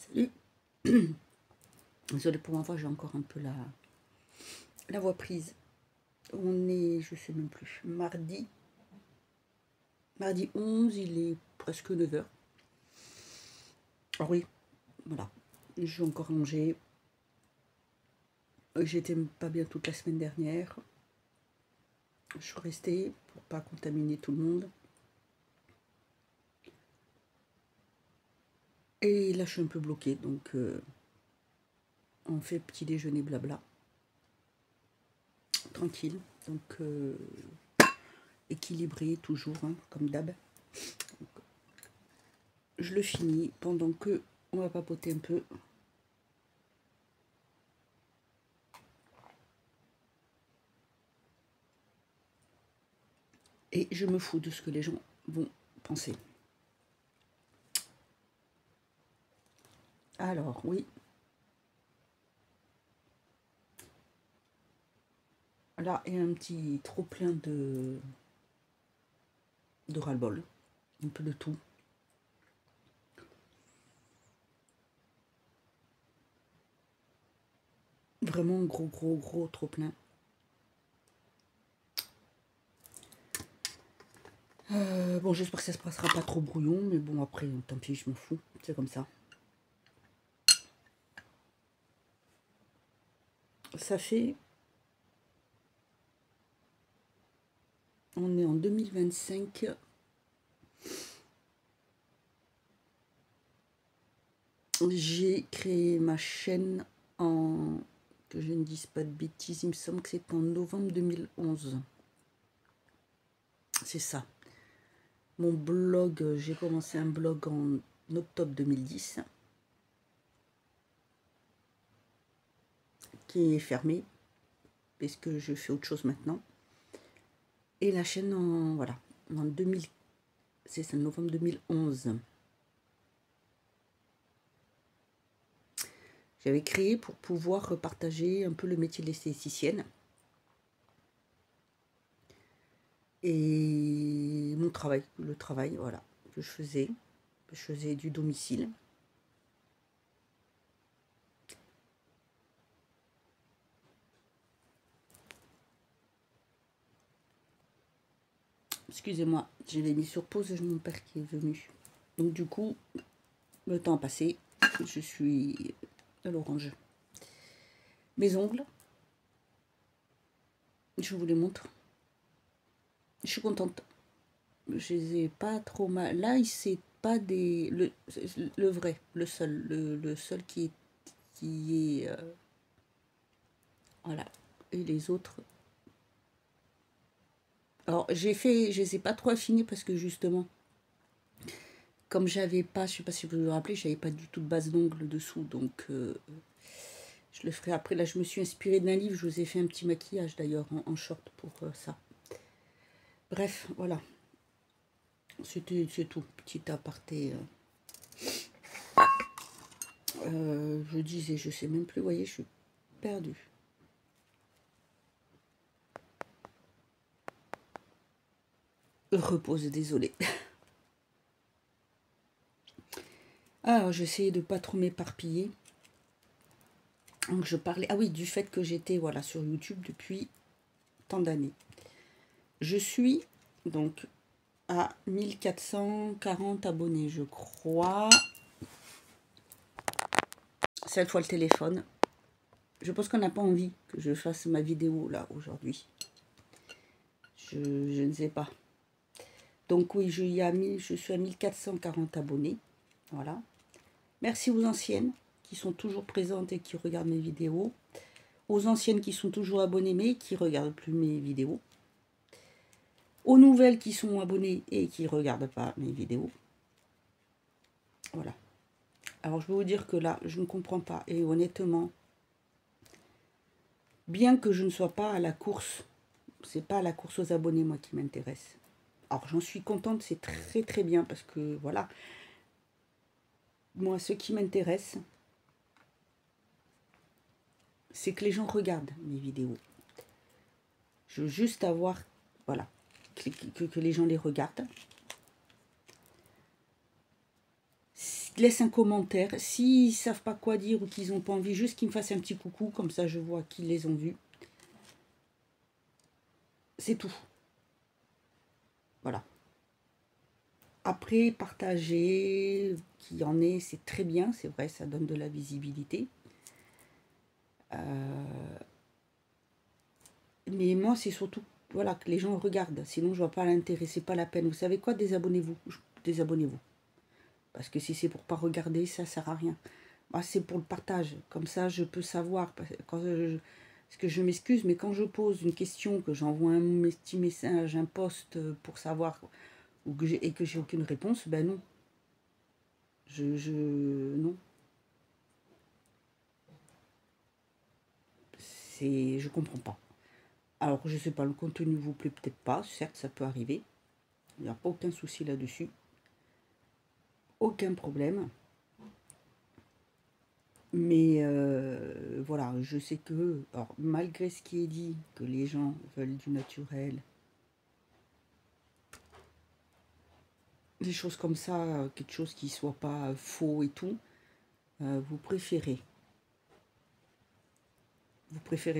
Salut. Désolée pour ma voix, j'ai encore un peu la voix prise. On est, je sais même plus, mardi 11, il est presque 9 h. Ah oui, voilà, je suis encore rangée. J'étais pas bien toute la semaine dernière. Je suis restée pour pas contaminer tout le monde. Et là, je suis un peu bloquée, donc on fait petit déjeuner blabla. Tranquille, donc équilibré toujours, hein, comme d'hab. Je le finis pendant que on va papoter un peu. Et je me fous de ce que les gens vont penser. Alors, oui. Là, il y a un petit trop plein de ras-le-bol. Un peu de tout. Vraiment gros trop plein. Bon, j'espère que ça se passera pas trop brouillon, mais bon, après, tant pis, je m'en fous. C'est comme ça. Ça fait... On est en 2025. J'ai créé ma chaîne en... Que je ne dise pas de bêtises, il me semble que c'est en novembre 2011. C'est ça. Mon blog, j'ai commencé un blog en octobre 2010. Qui est fermé. Parce que je fais autre chose maintenant. Et la chaîne en... Voilà. En 2000... C'est ça, novembre 2011. J'avais créé pour pouvoir partager un peu le métier d'esthéticienne. Et mon travail, le travail, voilà, que je faisais. Je faisais du domicile. Excusez-moi, je l'ai mis sur pause, j'ai mon père qui est venu. Donc du coup, le temps a passé, je suis à l'orange. Mes ongles, je vous les montre. Je suis contente. Je les ai pas trop mal. Là, c'est pas des... Le vrai, le seul qui est voilà. Et les autres... Alors, je les ai pas trop affinés parce que justement, comme j'avais pas, je sais pas si vous vous rappelez, j'avais pas du tout de base d'ongles dessous, donc je le ferai après. Là, je me suis inspirée d'un livre, je vous ai fait un petit maquillage d'ailleurs en short pour ça. Bref, voilà. C'est tout, petit aparté. Je disais, je sais même plus, vous voyez, je suis perdue. Repose, désolée. Alors, j'essayais de pas trop m'éparpiller. Donc, je parlais, ah oui, du fait que j'étais voilà, sur YouTube depuis tant d'années. Je suis donc à 1440 abonnés, je crois. Cette fois le téléphone. Je pense qu'on n'a pas envie que je fasse ma vidéo là aujourd'hui. Je ne sais pas. Donc oui, je suis à 1440 abonnés. Voilà. Merci aux anciennes qui sont toujours présentes et qui regardent mes vidéos. Aux anciennes qui sont toujours abonnées mais qui ne regardent plus mes vidéos. Aux nouvelles qui sont abonnées et qui ne regardent pas mes vidéos. Voilà. Alors je vais vous dire que là, je ne comprends pas. Et honnêtement, bien que je ne sois pas à la course, c'est pas la course aux abonnés moi qui m'intéresse. Alors j'en suis contente, c'est très bien parce que voilà, moi ce qui m'intéresse, c'est que les gens regardent mes vidéos. Je veux juste avoir, voilà, que les gens les regardent. qu'ils laissent un commentaire. S'ils ne savent pas quoi dire ou qu'ils n'ont pas envie, juste qu'ils me fassent un petit coucou, comme ça je vois qu'ils les ont vus. C'est tout. Voilà. Après, partager, qu'il y en ait, c'est très bien, c'est vrai, ça donne de la visibilité. Mais moi, c'est surtout voilà, que les gens regardent. Sinon, je vois pas l'intérêt, c'est pas la peine. Vous savez quoi? Désabonnez-vous. Désabonnez-vous. Parce que si c'est pour pas regarder, ça sert à rien. Moi, c'est pour le partage. Comme ça, je peux savoir. Parce que je m'excuse, mais quand je pose une question, que j'envoie un petit message, un post pour savoir, et que j'ai aucune réponse, ben non. Non. Je comprends pas. Alors, je sais pas, le contenu vous plaît peut-être pas. Certes, ça peut arriver. Il n'y a pas aucun souci là-dessus. Aucun problème. Mais voilà, je sais que, alors, malgré ce qui est dit, que les gens veulent du naturel, des choses comme ça, quelque chose qui soit pas faux et tout, vous préférez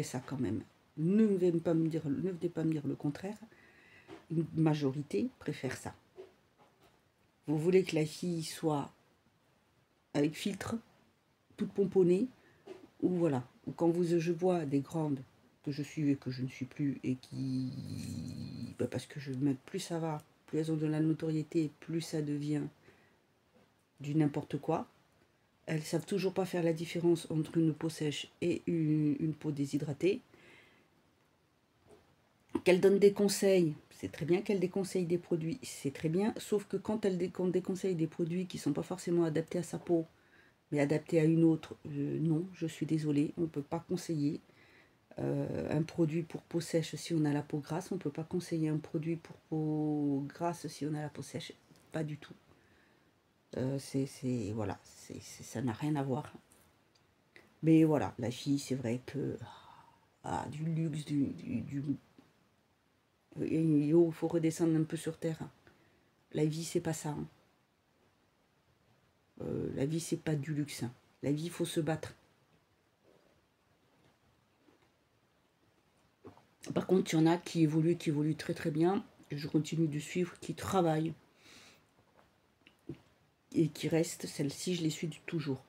ça quand même. Ne venez pas me dire le contraire. Une majorité préfère ça. Vous voulez que la fille soit avec filtre, toute pomponnée, ou voilà. Ou quand je vois des grandes que je suis et que je ne suis plus, et qui, parce que plus ça va, plus elles ont de la notoriété, plus ça devient du n'importe quoi. Elles savent toujours pas faire la différence entre une peau sèche et une peau déshydratée. Qu'elles donnent des conseils, c'est très bien. Qu'elles déconseillent des produits, c'est très bien. Sauf que quand elles déconseillent des produits qui ne sont pas forcément adaptés à sa peau, mais adaptés à une autre, non, je suis désolée, on ne peut pas conseiller un produit pour peau sèche si on a la peau grasse. On ne peut pas conseiller un produit pour peau grasse si on a la peau sèche. Pas du tout. Voilà, ça n'a rien à voir. Mais voilà, la fille, c'est vrai que du luxe, il faut redescendre un peu sur terre. La vie, c'est pas ça. Hein. La vie, c'est pas du luxe. Hein. La vie, il faut se battre. Par contre, il y en a qui évoluent très très bien. Je continue de suivre, qui travaillent et qui restent. Celles-ci, je les suis toujours.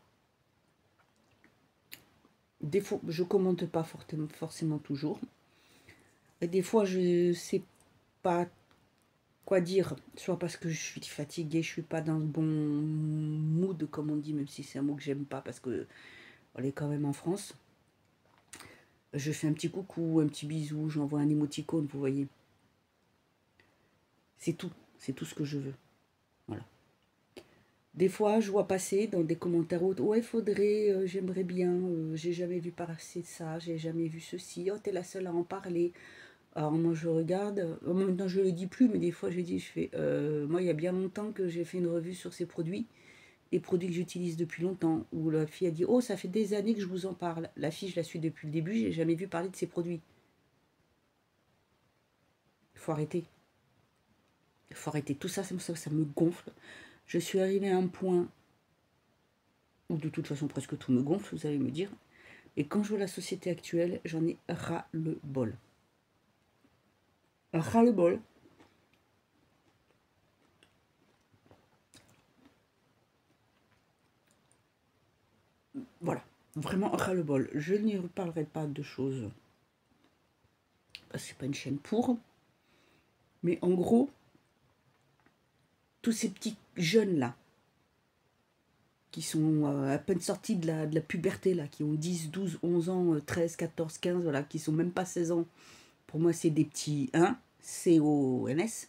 Des fois, je commente pas forcément toujours. Et des fois, je sais pas quoi dire, soit parce que je suis fatiguée, je suis pas dans le bon mood, comme on dit, même si c'est un mot que j'aime pas, parce que on est quand même en France. Je fais un petit coucou, un petit bisou, j'envoie un émoticône, vous voyez. C'est tout ce que je veux. Voilà. Des fois, je vois passer dans des commentaires autres, ouais, faudrait, j'aimerais bien, j'ai jamais vu passer ça, j'ai jamais vu ceci, oh, t'es la seule à en parler. Alors moi je regarde, maintenant je le dis plus, mais des fois je fais, moi il y a bien longtemps que j'ai fait une revue sur ces produits, des produits que j'utilise depuis longtemps, où la fille a dit, oh ça fait des années que je vous en parle. La fille je la suis depuis le début, j'ai jamais vu parler de ces produits. Il faut arrêter. Il faut arrêter. Tout ça, ça me gonfle. Je suis arrivée à un point où de toute façon presque tout me gonfle, vous allez me dire. Et quand je vois la société actuelle, j'en ai ras le bol. Ras le bol. Voilà, vraiment ras-le-bol. Je n'y reparlerai pas de choses, parce que c'est pas une chaîne pour. Mais en gros, tous ces petits jeunes-là, qui sont à peine sortis de la puberté, là, qui ont 10, 12, 11 ans, 13, 14, 15, voilà, qui sont même pas 16 ans, pour moi c'est des petits 1, CONS.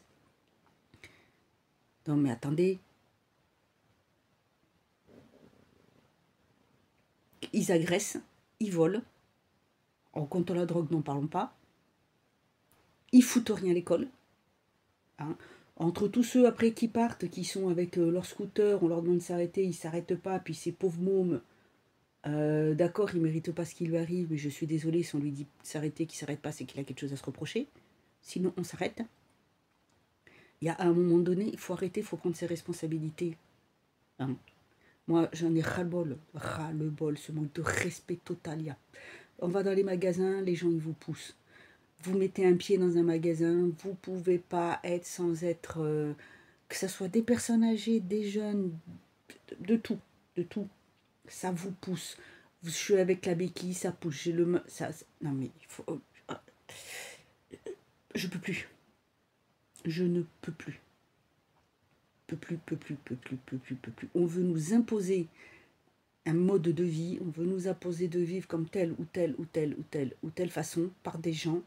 Non mais attendez, ils agressent, ils volent, en comptant la drogue, n'en parlons pas, ils foutent rien à l'école. Hein. Entre tous ceux après qui partent, qui sont avec leur scooter, on leur demande de s'arrêter, ils ne s'arrêtent pas, puis ces pauvres mômes, d'accord, il ne mérite pas ce qui lui arrive, mais je suis désolée, si on lui dit de s'arrêter, qu'il ne s'arrête pas, c'est qu'il a quelque chose à se reprocher. Sinon, on s'arrête. Il y a un moment donné, il faut arrêter, il faut prendre ses responsabilités. Hein. Moi, j'en ai ras-le-bol, ce manque de respect total. On va dans les magasins, les gens, ils vous poussent. Vous mettez un pied dans un magasin, vous pouvez pas être sans être... que ce soit des personnes âgées, des jeunes, de tout, de tout. Ça vous pousse. Je suis avec la béquille, ça pousse. J'ai le... non mais, il faut... je peux plus. Je ne peux plus. Peux plus. On veut nous imposer un mode de vie, on veut nous imposer de vivre comme telle ou telle façon par des gens.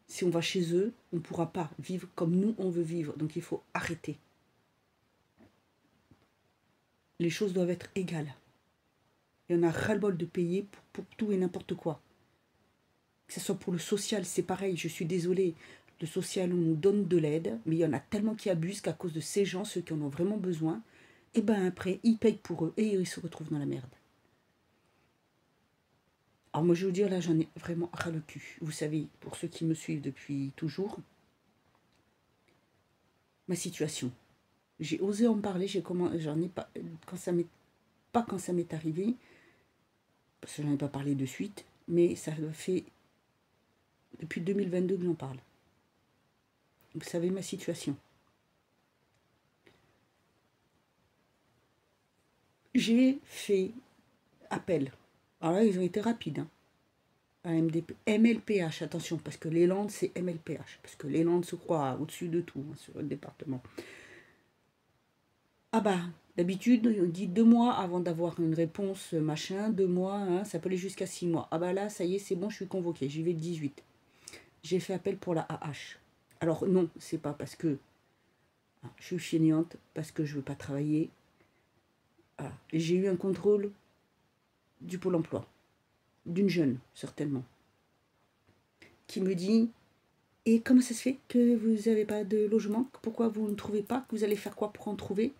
Si on va chez eux, on ne pourra pas vivre comme nous on veut vivre. Donc il faut arrêter. Les choses doivent être égales. Il y en a ras-le-bol de payer pour tout et n'importe quoi. Que ce soit pour le social, c'est pareil, je suis désolée. Le social, on nous donne de l'aide, mais il y en a tellement qui abusent qu'à cause de ces gens, ceux qui en ont vraiment besoin, et ben après, ils payent pour eux et ils se retrouvent dans la merde. Alors moi, je vais vous dire, là, j'en ai vraiment ras le cul. Vous savez, pour ceux qui me suivent depuis toujours, ma situation. J'ai osé en parler, j'en ai pas, quand ça m'est arrivé, parce que j'en ai pas parlé de suite, mais ça fait depuis 2022 que j'en parle. Vous savez ma situation. J'ai fait appel. Alors là, ils ont été rapides. Hein, à MLPH, attention, parce que les Landes, c'est MLPH. Parce que les Landes se croient au-dessus de tout, hein, sur le département. Ah bah, d'habitude, on dit 2 mois avant d'avoir une réponse, machin, 2 mois, hein, ça peut aller jusqu'à 6 mois. Ah bah là, ça y est, c'est bon, je suis convoquée, j'y vais le 18. J'ai fait appel pour la AH. Alors non, c'est pas parce que je suis fainéante, parce que je veux pas travailler. Voilà. J'ai eu un contrôle du Pôle emploi, d'une jeune, certainement, qui me dit « Et comment ça se fait que vous n'avez pas de logement? Pourquoi vous ne trouvez pas? Que vous allez faire quoi pour en trouver ?»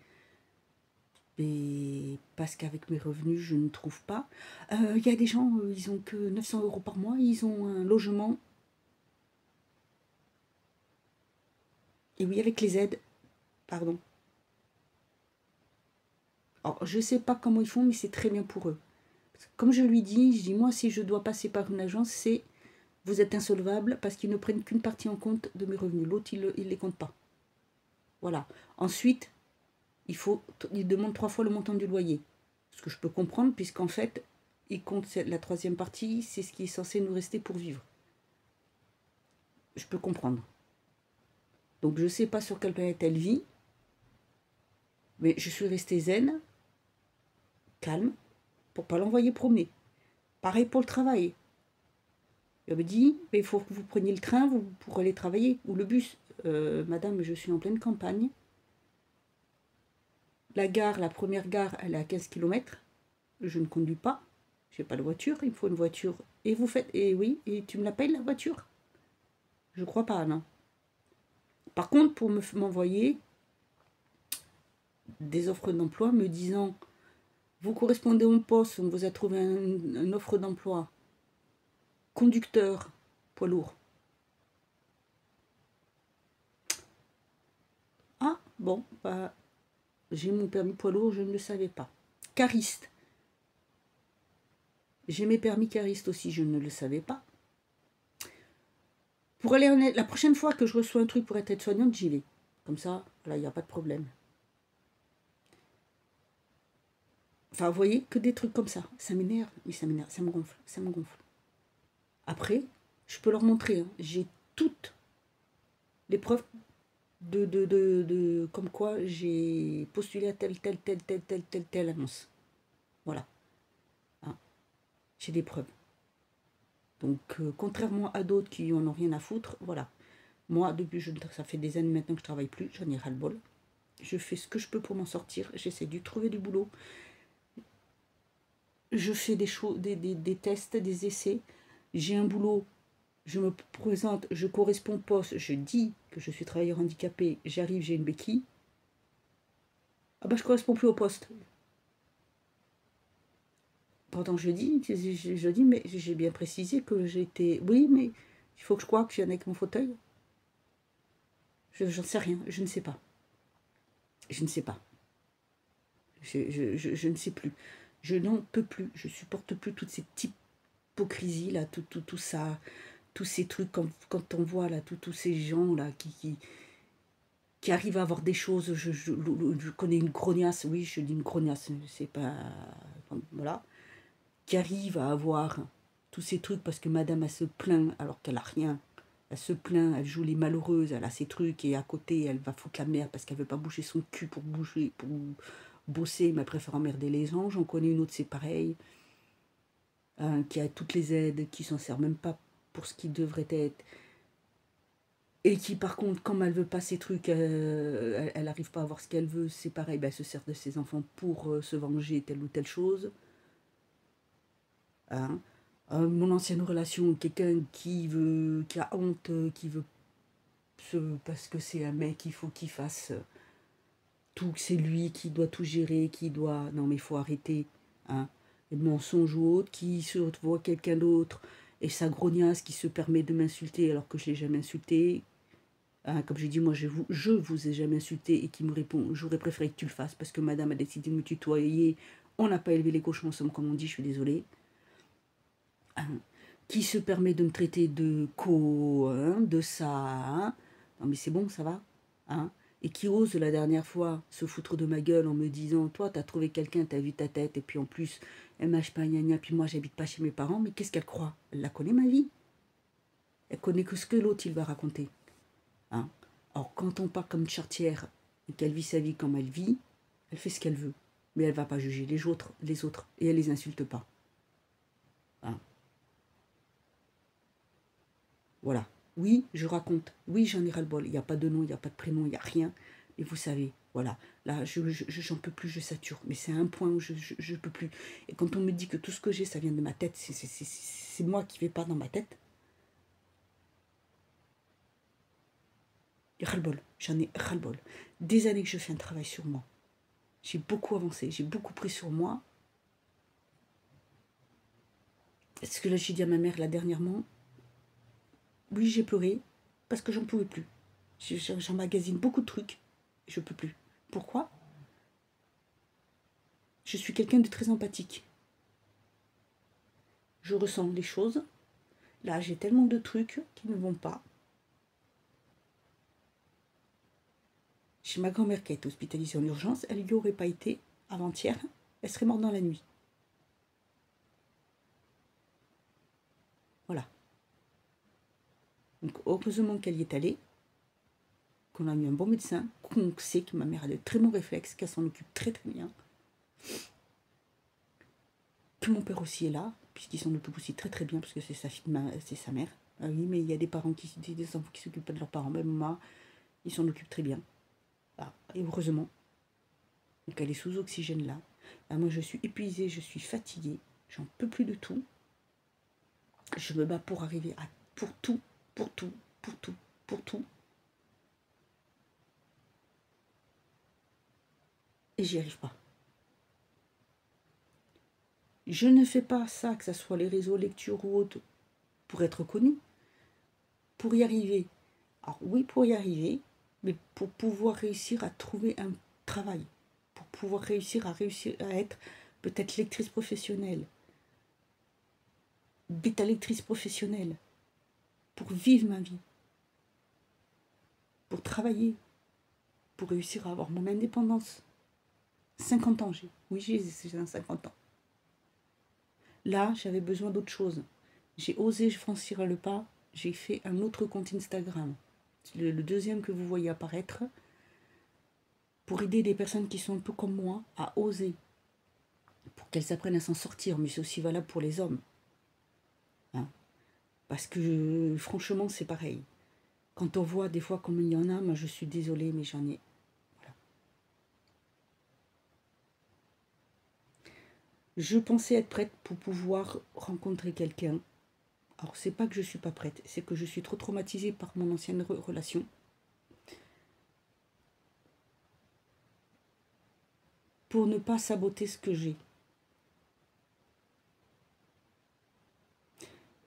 Et parce qu'avec mes revenus, je ne trouve pas. Y a des gens, ils ont que 900 € par mois, ils ont un logement. Et oui, avec les aides, pardon. Alors, je ne sais pas comment ils font, mais c'est très bien pour eux. Comme je lui dis, moi, si je dois passer par une agence, c'est vous êtes insolvable parce qu'ils ne prennent qu'une partie en compte de mes revenus. L'autre, ils ne les comptent pas. Voilà. Ensuite, ils demandent 3 fois le montant du loyer. Ce que je peux comprendre, puisqu'en fait, ils comptent la 3e partie, c'est ce qui est censé nous rester pour vivre. Je peux comprendre. Donc, je ne sais pas sur quelle planète elle vit, mais je suis restée zen, calme, pour ne pas l'envoyer promener. Pareil pour le travail. Elle me dit, mais il faut que vous preniez le train pour aller travailler, ou le bus. Madame, je suis en pleine campagne. La gare, la première gare, elle est à 15 km. Je ne conduis pas. Je n'ai pas de voiture, il me faut une voiture. Et vous faites, et oui, et tu me la payes la voiture? Je crois pas, non. Par contre, pour m'envoyer des offres d'emploi me disant, vous correspondez au poste, on vous a trouvé une offre d'emploi. Conducteur, poids lourd. Ah, bon, bah, j'ai mon permis poids lourd, je ne le savais pas. Cariste. J'ai mes permis cariste aussi, je ne le savais pas. Pour aller la prochaine fois que je reçois un truc pour être aide-soignante, j'y vais. Comme ça, là, il n'y a pas de problème. Enfin, vous voyez, que des trucs comme ça. Ça m'énerve, oui, ça m'énerve, ça me gonfle. Après, je peux leur montrer, hein, j'ai toutes les preuves comme quoi j'ai postulé à telle annonce. Voilà. Hein. J'ai des preuves. Donc, contrairement à d'autres qui en ont rien à foutre, voilà. Moi, ça fait des années maintenant que je travaille plus, j'en ai ras-le-bol. Je fais ce que je peux pour m'en sortir, j'essaie de trouver du boulot. Je fais des tests, des essais. J'ai un boulot, je me présente, je corresponds au poste, je dis que je suis travailleur handicapé, j'arrive, j'ai une béquille. Ah bah je corresponds plus au poste. Pourtant je dis, mais j'ai bien précisé que j'étais... Oui, mais il faut que je croie que je vienne avec mon fauteuil. J'en sais rien, je ne sais pas. Je ne sais pas. Je ne sais plus. Je n'en peux plus. Je supporte plus toute cette hypocrisie là, tout ça, tous ces trucs quand on voit là, tous ces gens là qui arrivent à avoir des choses. Je connais une grognasse, oui, je dis une grognasse, c'est pas, voilà, qui arrive à avoir tous ces trucs parce que madame elle se plaint alors qu'elle a rien. Elle se plaint, elle joue les malheureuses, elle a ses trucs et à côté elle va foutre la merde parce qu'elle veut pas bouger son cul pour bosser, mais elle préfère emmerder les gens. J'en connais une autre, c'est pareil, qui a toutes les aides, qui s'en sert même pas pour ce qui devrait être. Et qui par contre, comme elle veut pas ces trucs, elle arrive pas à avoir ce qu'elle veut, c'est pareil, ben, elle se sert de ses enfants pour se venger telle ou telle chose. Hein. Mon ancienne relation, quelqu'un qui a honte, qui veut parce que c'est un mec, il faut qu'il fasse tout, c'est lui qui doit tout gérer, qui doit... Non mais il faut arrêter. Hein. Et de mensonges ou autre, qui se voit quelqu'un d'autre, et sa grognasse qui se permet de m'insulter alors que je l'ai jamais insulté. Hein, comme j'ai dit, moi je vous ai jamais insulté, et qui me répond, j'aurais préféré que tu le fasses parce que madame a décidé de me tutoyer, on n'a pas élevé les cochons ensemble comme on dit, je suis désolée. Hein, qui se permet de me traiter de hein, de ça, hein. Non mais c'est bon, ça va, hein, et qui ose la dernière fois se foutre de ma gueule en me disant, toi t'as trouvé quelqu'un, t'as vu ta tête, et puis en plus elle mâche pas gna gna, puis moi j'habite pas chez mes parents. Mais qu'est-ce qu'elle croit? Elle la connaît ma vie, elle connaît que ce que l'autre il va raconter. Hein. Alors quand on part comme une charretière et qu'elle vit sa vie comme elle vit, elle fait ce qu'elle veut, mais elle va pas juger les autres, et elle les insulte pas. Hein. Voilà. Oui, je raconte. Oui, j'en ai ras-le-bol. Il n'y a pas de nom, il n'y a pas de prénom, il n'y a rien. Et vous savez, voilà. Là, j'en peux plus, je sature. Mais c'est un point où je ne peux plus. Et quand on me dit que tout ce que j'ai, ça vient de ma tête, c'est moi qui ne vais pas dans ma tête. Ras-le-bol. J'en ai ras-le-bol. Des années que je fais un travail sur moi. J'ai beaucoup avancé, j'ai beaucoup pris sur moi. Est-ce que là, j'ai dit à ma mère, là, dernièrement, oui, j'ai pleuré parce que j'en pouvais plus. J'emmagasine beaucoup de trucs. Je peux plus. Pourquoi? Je suis quelqu'un de très empathique. Je ressens les choses. Là, j'ai tellement de trucs qui ne vont pas. J'ai ma grand-mère qui a été hospitalisée en urgence. Elle n'y aurait pas été avant-hier. Elle serait morte dans la nuit. Voilà. Donc, heureusement qu'elle y est allée, qu'on a mis un bon médecin, qu'on sait que ma mère a de très bons réflexes, qu'elle s'en occupe très très bien. Que mon père aussi est là, puisqu'il s'en occupe aussi très très bien, parce que c'est sa mère. Ah oui, mais il y a des parents des enfants qui s'occupent pas de leurs parents. Même moi, ils s'en occupent très bien. Ah, et heureusement. Donc elle est sous oxygène là. Ah, moi je suis épuisée, je suis fatiguée, j'en peux plus de tout. Je me bats pour arriver à pour tout, pour tout, pour tout, pour tout. Et j'y arrive pas. Je ne fais pas ça, que ce soit les réseaux, lecture ou autre, pour être connue. Pour y arriver. Alors oui, pour y arriver, mais pour pouvoir réussir à trouver un travail. Pour pouvoir réussir à être peut-être lectrice professionnelle. Bêta lectrice professionnelle. Pour vivre ma vie. Pour travailler. Pour réussir à avoir mon indépendance. 50 ans, j'ai 50 ans. Là, j'avais besoin d'autre chose. J'ai osé franchir le pas. J'ai fait un autre compte Instagram. Le deuxième que vous voyez apparaître. Pour aider des personnes qui sont un peu comme moi à oser. Pour qu'elles apprennent à s'en sortir. Mais c'est aussi valable pour les hommes. Hein. Parce que franchement, c'est pareil. Quand on voit des fois comme il y en a, moi je suis désolée, mais j'en ai... Voilà. Je pensais être prête pour pouvoir rencontrer quelqu'un. Alors c'est pas que je suis pas prête, c'est que je suis trop traumatisée par mon ancienne relation. Pour ne pas saboter ce que j'ai.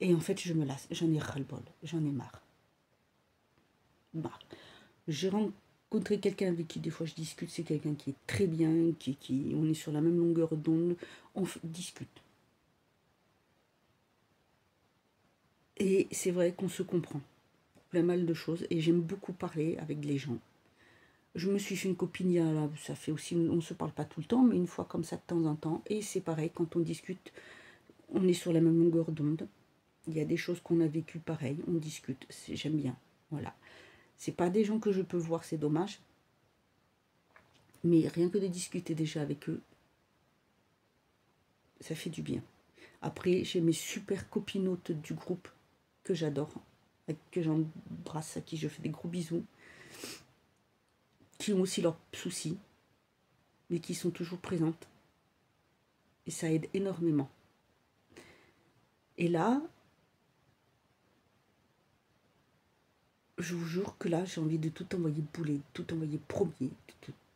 Et en fait, je me lasse, j'en ai ras-le-bol, j'en ai marre. Je rentre rencontrer quelqu'un avec qui des fois je discute, c'est quelqu'un qui est très bien, on est sur la même longueur d'onde, discute. Et c'est vrai qu'on se comprend plein mal de choses et j'aime beaucoup parler avec les gens. Je me suis fait une copine, ça fait aussi, on ne se parle pas tout le temps, mais une fois comme ça de temps en temps. Et c'est pareil, quand on discute, on est sur la même longueur d'onde. Il y a des choses qu'on a vécues pareil, on discute, j'aime bien. Voilà. C'est pas des gens que je peux voir, c'est dommage. Mais rien que de discuter déjà avec eux, ça fait du bien. Après, j'ai mes super copinotes du groupe que j'adore, que j'embrasse, à qui je fais des gros bisous, qui ont aussi leurs soucis, mais qui sont toujours présentes. Et ça aide énormément. Et là, je vous jure que là, j'ai envie de tout envoyer bouler, tout envoyer promener,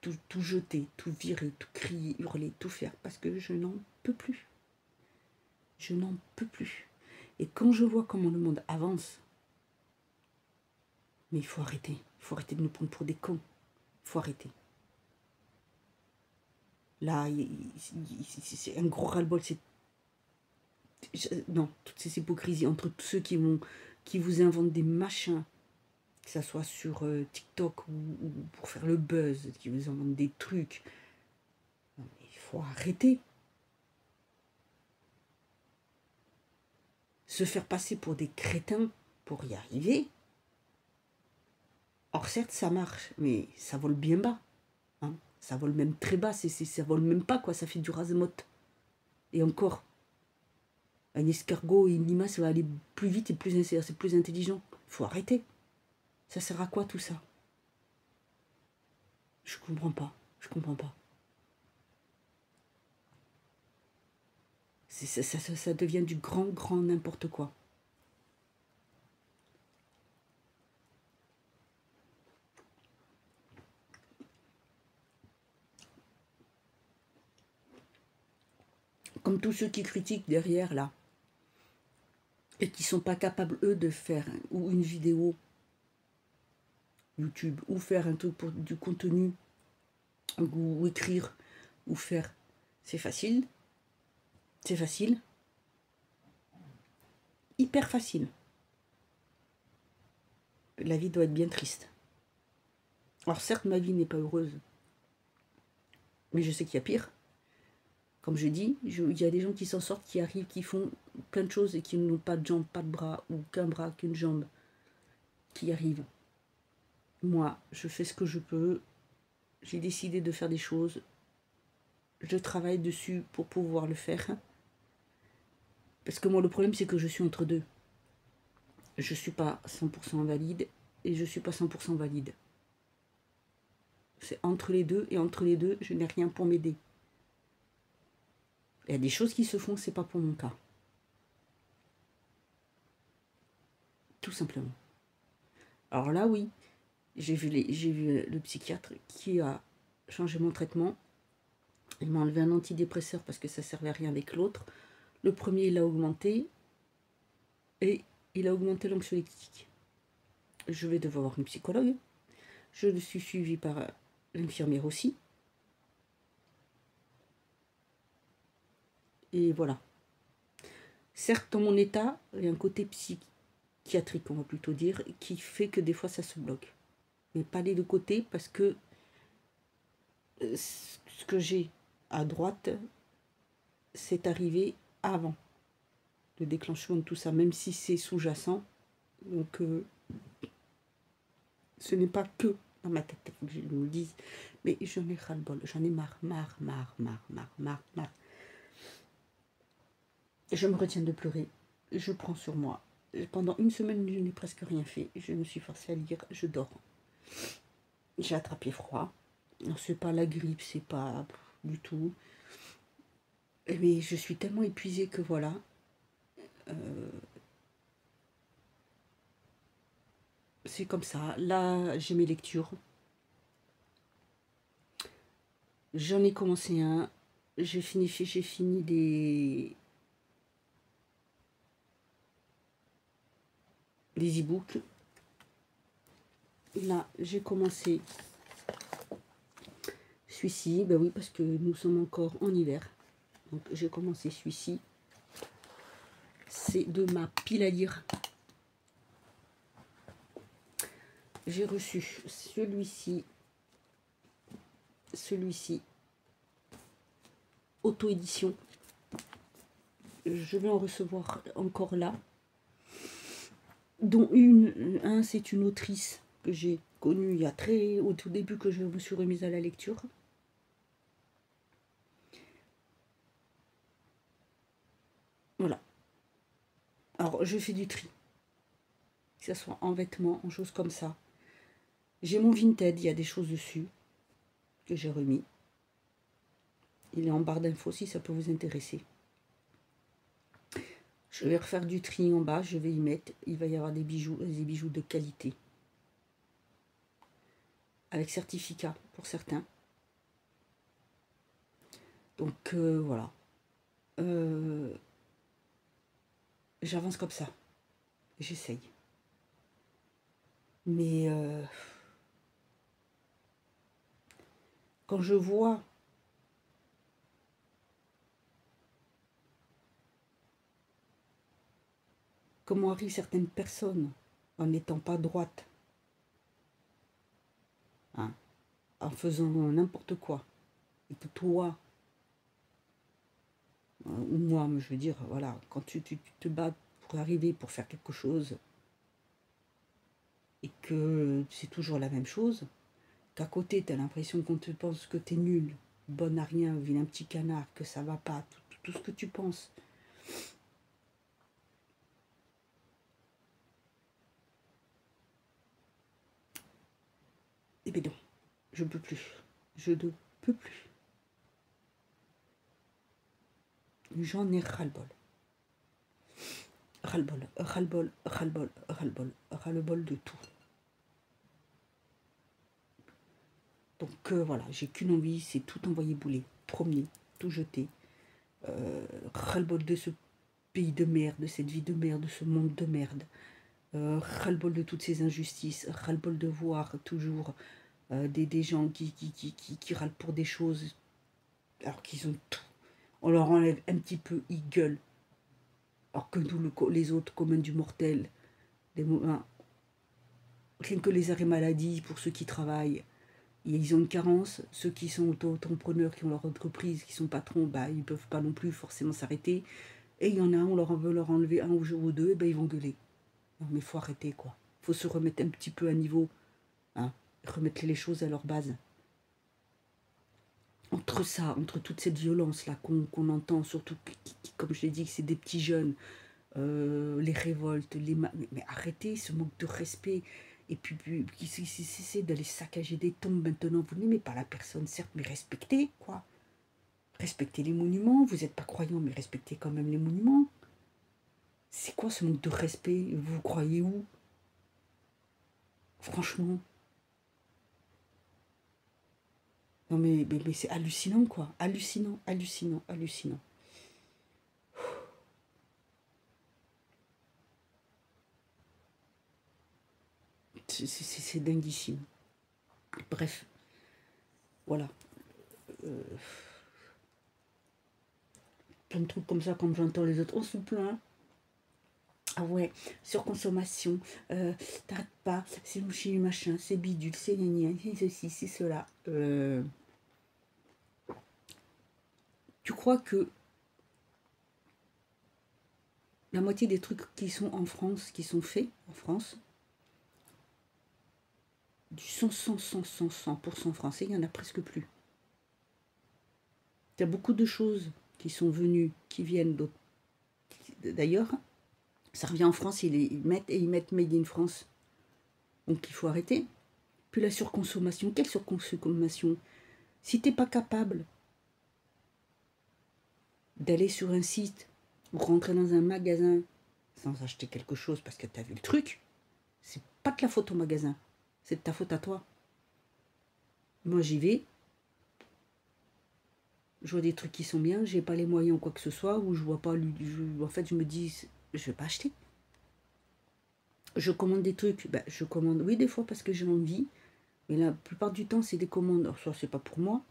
tout jeter, tout virer, tout crier, hurler, tout faire, parce que je n'en peux plus. Je n'en peux plus. Et quand je vois comment le monde avance, mais il faut arrêter. Il faut arrêter de nous prendre pour des cons. Il faut arrêter. Là, c'est un gros ras-le-bol. Non, toutes ces hypocrisies entre tous ceux qui vous inventent des machins, que ça soit sur TikTok ou pour faire le buzz, qui vous inventent des trucs. Non, mais il faut arrêter. Se faire passer pour des crétins pour y arriver. Or certes, ça marche, mais ça vole bien bas. Hein, ça vole même très bas, ça vole même pas, quoi, ça fait du ras-motte. Et encore, un escargot et une limace, ça va aller plus vite et c'est plus intelligent. Il faut arrêter. Ça sert à quoi tout ça? Je comprends pas. Je comprends pas. Ça devient du grand n'importe quoi. Comme tous ceux qui critiquent derrière là, et qui sont pas capables eux de faire ou une vidéo YouTube, ou faire un truc pour du contenu, ou écrire, ou faire. C'est facile. C'est facile. Hyper facile. La vie doit être bien triste. Alors certes, ma vie n'est pas heureuse, mais je sais qu'il y a pire. Comme je dis, il y a des gens qui s'en sortent, qui arrivent, qui font plein de choses et qui n'ont pas de jambes, pas de bras, ou qu'un bras, qu'une jambe, qui arrivent. Moi, je fais ce que je peux. J'ai décidé de faire des choses. Je travaille dessus pour pouvoir le faire. Parce que moi, le problème, c'est que je suis entre deux. Je ne suis pas 100% invalide et je ne suis pas 100% valide. C'est entre les deux, et entre les deux, je n'ai rien pour m'aider. Il y a des choses qui se font, c'est pas pour mon cas. Tout simplement. Alors là, oui, j'ai vu le psychiatre qui a changé mon traitement. Il m'a enlevé un antidépresseur parce que ça ne servait à rien avec l'autre. Le premier, il a augmenté. Et il a augmenté l'anxiolytique. Je vais devoir voir une psychologue. Je suis suivie par l'infirmière aussi. Et voilà. Certes, dans mon état, il y a un côté psychiatrique, on va plutôt dire, qui fait que des fois ça se bloque. Mais pas les deux côtés, parce que ce que j'ai à droite, c'est arrivé avant le déclenchement de tout ça, même si c'est sous-jacent. Donc, ce n'est pas que dans ma tête, il faut que je me le dise. Mais j'en ai ras-le-bol, j'en ai marre. Je me retiens de pleurer, je prends sur moi. Pendant une semaine, je n'ai presque rien fait. Je me suis forcée à lire, je dors. J'ai attrapé froid. C'est pas la grippe, c'est pas du tout. Mais je suis tellement épuisée que voilà. C'est comme ça. Là, j'ai mes lectures. J'en ai commencé un. J'ai fini les e-books. Là, j'ai commencé celui-ci, ben oui, parce que nous sommes encore en hiver. Donc j'ai commencé celui-ci. C'est de ma pile à lire. J'ai reçu celui-ci, auto-édition. Je vais en recevoir encore là. Dont c'est une autrice que j'ai connue il y a au tout début que je me suis remise à la lecture. Voilà. Alors, je fais du tri. Que ce soit en vêtements, en choses comme ça. J'ai mon Vinted, il y a des choses dessus que j'ai remis. Il est en barre d'infos si ça peut vous intéresser. Je vais refaire du tri en bas, je vais y mettre. Il va y avoir des bijoux de qualité. Avec certificat pour certains. Donc voilà. J'avance comme ça. J'essaye. Mais quand je vois comment arrivent certaines personnes en n'étant pas droites, hein, en faisant n'importe quoi, et que toi, ou moi, je veux dire, voilà, quand tu te bats pour arriver, pour faire quelque chose, et que c'est toujours la même chose, qu'à côté, tu as l'impression qu'on te pense que tu es nul, bonne à rien, vilain petit canard, que ça va pas, tout ce que tu penses. Eh bien non, je ne peux plus. Je ne peux plus. J'en ai ras-le-bol. Ras-le-bol, ras-le-bol, ras-le-bol, ras-le-bol, ras-le-bol de tout. Donc voilà, j'ai qu'une envie, c'est tout envoyer bouler, promener, tout jeter. Ras-le-bol de ce pays de merde, de cette vie de merde, de ce monde de merde. Ras-le-bol de toutes ces injustices, ras-le-bol de voir toujours des gens qui râlent pour des choses alors qu'ils ont tout. On leur enlève un petit peu, ils gueulent. Alors que nous, les autres, communs du mortel, rien que les arrêts maladie pour ceux qui travaillent, ils ont une carence. Ceux qui sont auto-entrepreneurs, qui ont leur entreprise, qui sont patrons, bah, ils ne peuvent pas non plus forcément s'arrêter. Et il y en a un, on leur veut leur enlever un jour ou deux, et ben ils vont gueuler. Non mais il faut arrêter quoi. Il faut se remettre un petit peu à niveau. Hein, remettre les choses à leur base. Entre ça, entre toute cette violence-là qu'on entend, surtout, comme je l'ai dit, que c'est des petits jeunes, les révoltes, mais arrêtez ce manque de respect. Et puis c'est d'aller saccager des tombes maintenant. Vous n'aimez pas la personne, certes, mais respectez, quoi. Respectez les monuments. Vous n'êtes pas croyant, mais respectez quand même les monuments. C'est quoi ce manque de respect? Vous croyez où? Franchement. Non mais c'est hallucinant, quoi. Hallucinant, hallucinant, hallucinant. C'est dinguissime. Bref, voilà. Plein de trucs comme ça, comme j'entends les autres. On se plaint. Ah ouais, surconsommation, t'arrêtes pas, c'est mouchi, machin, c'est bidule, c'est gna c'est ceci, c'est cela. Tu crois que la moitié des trucs qui sont en France, qui sont faits en France, du 100% français, il n'y en a presque plus. Il y a beaucoup de choses qui sont venues, qui viennent d'autres. D'ailleurs, ça revient en France, ils mettent Made in France. Donc il faut arrêter. Puis la surconsommation, quelle surconsommation? Si t'es pas capable d'aller sur un site ou rentrer dans un magasin sans acheter quelque chose parce que tu as vu le truc, c'est pas de la faute au magasin, c'est de ta faute à toi. Moi j'y vais, je vois des trucs qui sont bien, j'ai pas les moyens ou quoi que ce soit, ou je vois pas, en fait je me dis, je vais pas acheter. Je commande des trucs, je commande, oui des fois parce que j'ai envie, mais la plupart du temps c'est des commandes, alors soit c'est pas pour moi,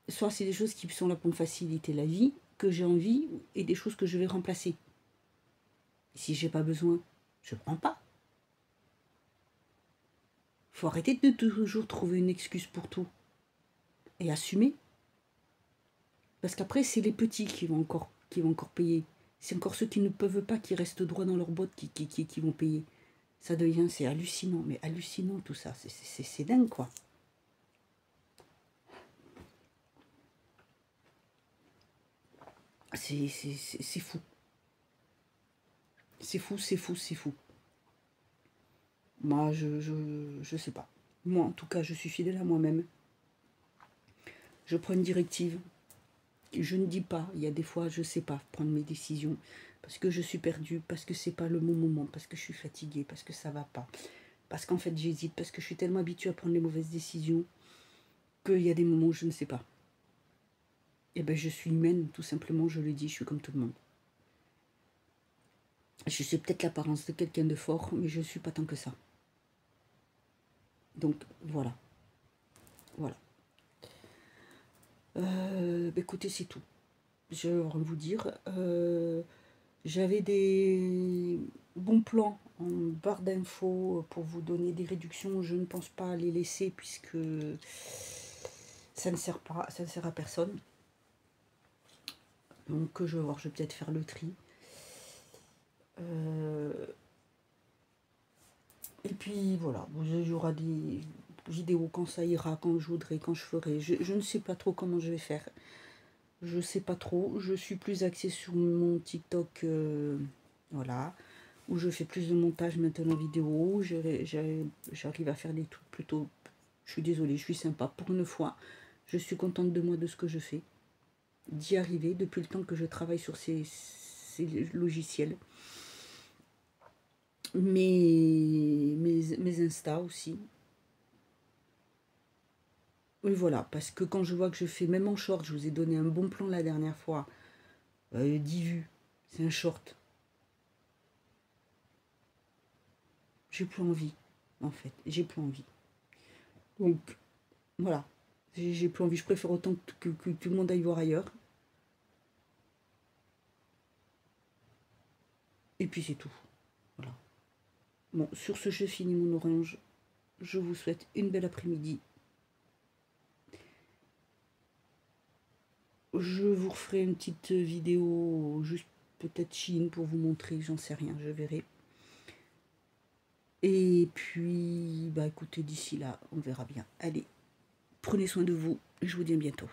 soit c'est des choses qui sont là pour me faciliter la vie, que j'ai envie, et des choses que je vais remplacer. Si j'ai pas besoin, je prends pas. Faut arrêter de toujours trouver une excuse pour tout. Et assumer. Parce qu'après, c'est les petits qui vont encore payer. C'est encore ceux qui ne peuvent pas, qui restent droit dans leurs bottes, qui vont payer. Ça devient, c'est hallucinant. Mais hallucinant tout ça. C'est dingue, quoi. C'est fou. C'est fou, c'est fou, c'est fou. Moi, je sais pas. Moi, en tout cas, je suis fidèle à moi-même. Je prends une directive. Je ne dis pas. Il y a des fois, je sais pas prendre mes décisions. Parce que je suis perdue, parce que c'est pas le bon moment, parce que je suis fatiguée, parce que ça va pas. Parce qu'en fait, j'hésite, parce que je suis tellement habituée à prendre les mauvaises décisions qu'il y a des moments où je ne sais pas. Et ben, je suis humaine, tout simplement, je le dis, je suis comme tout le monde. Je suis peut-être l'apparence de quelqu'un de fort, mais je ne suis pas tant que ça. Donc, voilà. Voilà. Écoutez, c'est tout. Je vais vous dire. J'avais des bons plans en barre d'infos pour vous donner des réductions. Je ne pense pas les laisser puisque ça ne sert pas, ça ne sert à personne. Donc je vais voir, je vais peut-être faire le tri. Et puis voilà, il y aura des vidéos quand ça ira, quand je voudrais, quand je ferai. Je ne sais pas trop comment je vais faire. Je sais pas trop. Je suis plus axée sur mon TikTok, voilà, où je fais plus de montage maintenant vidéo. J'arrive à faire des trucs plutôt. Je suis désolée, je suis sympa pour une fois. Je suis contente de moi, de ce que je fais, d'y arriver depuis le temps que je travaille sur ces logiciels. Mes Insta aussi. Oui, voilà, parce que quand je vois que je fais, même en short, je vous ai donné un bon plan la dernière fois, 10 vues, c'est un short. J'ai plus envie, en fait, j'ai plus envie. Donc, voilà, j'ai plus envie, je préfère autant que tout le monde aille voir ailleurs. Et puis c'est tout, voilà. Bon, sur ce, je finis mon orange. Je vous souhaite une belle après-midi. Je vous referai une petite vidéo, juste peut-être Chine pour vous montrer, j'en sais rien, je verrai. Et puis, bah écoutez, d'ici là, on verra bien. Allez, prenez soin de vous, je vous dis à bientôt.